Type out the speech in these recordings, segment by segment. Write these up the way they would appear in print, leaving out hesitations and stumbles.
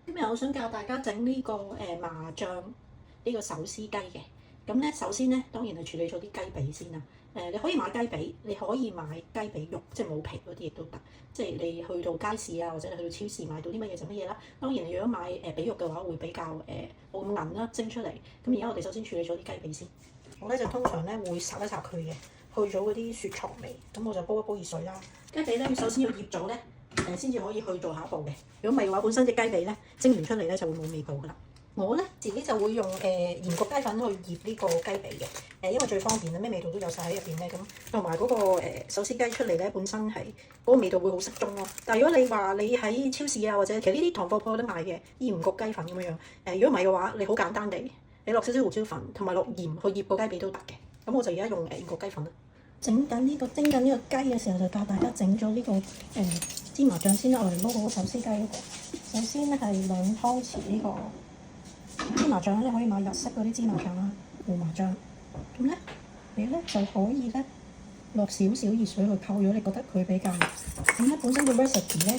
今日我想教大家整呢個麻醬呢個手撕雞嘅。咁咧，首先咧，當然係處理咗啲雞髀先啦。你可以買雞髀，你可以買雞髀肉，即係冇皮嗰啲亦都得。即係你去到街市啊，或者你去到超市買到啲乜嘢就乜嘢啦。當然，如果買髀肉嘅話，會比較冇咁韌啦，蒸出嚟。咁而家我哋首先處理咗啲雞髀先。我咧就通常咧會烚一烚佢嘅，去咗嗰啲雪藏味。咁我就煲一煲熱水啦。雞髀咧，首先要醃咗咧。先至可以去做下一步嘅。如果唔係嘅話，本身隻雞髀咧蒸完出嚟咧就會冇味道噶啦。我咧自己就會用鹽焗雞粉去醃呢個雞髀嘅。因為最方便啦，咩味道都有晒喺入邊咧。咁同埋嗰個手撕雞出嚟咧，本身係嗰個味道會好適中咯。但係如果你話你喺超市啊，或者其實呢啲糖貨鋪有得賣嘅鹽焗雞粉咁樣樣。如果唔係嘅話，你好簡單地，你落少少胡椒粉同埋落鹽去醃個雞髀都得嘅。咁我就而家用鹽焗雞粉啦。蒸緊呢個雞嘅時候，就教大家整咗呢個芝麻醬先啦。我哋撈好手撕雞嗰個。首先咧係2湯匙呢個芝麻醬咧，你可以買日式嗰啲芝麻醬啦，胡麻醬。咁咧你咧就可以咧落少少熱水去溝，如果你覺得佢比較咁咧，本身個 recipe 咧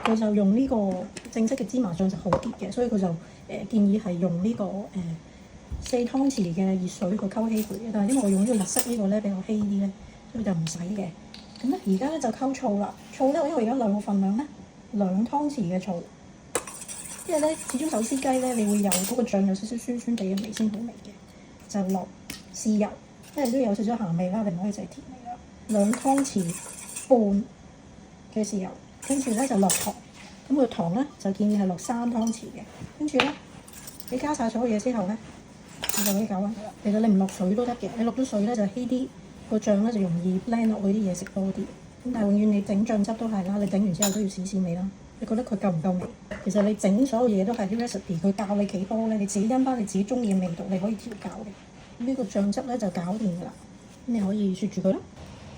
佢就用呢個正式嘅芝麻醬就好啲嘅，所以佢就建議係用呢個4湯匙嘅熱水去溝稀佢嘅。但係因為我用呢個日式呢個咧比較稀啲咧，所以就唔使嘅。咁咧而家咧就溝醋啦。醋咧，因為而家量個份量咧2湯匙嘅醋，因為咧始終手撕雞咧，你會有嗰個醬有少少酸酸地嘅味先好味嘅。就落豉油，因為都有少少鹹味啦，你唔可以淨係甜味啦。2湯匙半嘅豉油，跟住咧就落糖。咁個糖咧就建議係落3湯匙嘅。跟住咧你加晒所有嘢之後咧，你就可以攪勻佢啦。其實你唔落水都得嘅，你落咗水咧就稀啲，個醬咧就容易 blend 落去啲嘢食多啲。咁但係永遠你整醬汁都係啦，你整完之後都要試試味啦。你覺得佢夠唔夠味？其實你整所有嘢都係啲 recipe，佢教你幾多咧，你自己因翻你自己中意嘅味道，你可以調校嘅。呢個醬汁咧就搞掂㗎啦，咁你可以雪住佢啦。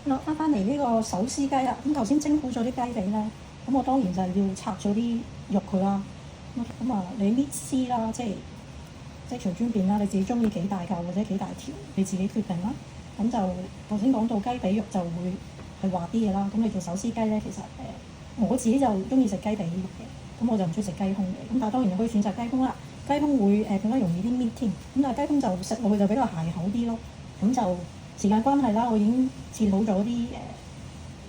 落翻嚟呢個手撕雞啦，咁頭先蒸好咗啲雞髀啦，咁我當然就係要拆咗啲肉佢啦。咁啊，你搣絲啦，即係隨專便啦，你自己中意幾大嚿或者幾大條，你自己決定啦。咁就頭先講到雞髀肉就會係滑啲嘅啦。咁你做手撕雞咧，其實我自己就中意食雞髀肉嘅，咁我就唔中意食雞胸嘅。咁但係當然你可以選擇雞胸啦，雞胸會更加容易啲搣添。咁但係雞胸就食落去就比較鞋口啲咯。咁就時間關係啦，我已經切好咗啲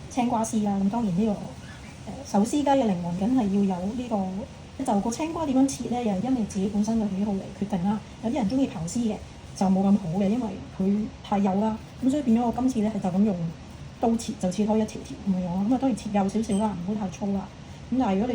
青瓜絲啦。咁當然呢個手撕雞嘅靈魂梗係要有呢個。就個青瓜點樣切咧，又係因為自己本身嘅喜好嚟決定啦。有啲人中意刨絲嘅，就冇咁好嘅，因為佢太幼啦。咁所以變咗我今次咧係就咁用刀切，就切開一條條咁樣咯。咁啊當然切幼少少啦，唔好太粗啦。咁但係如果你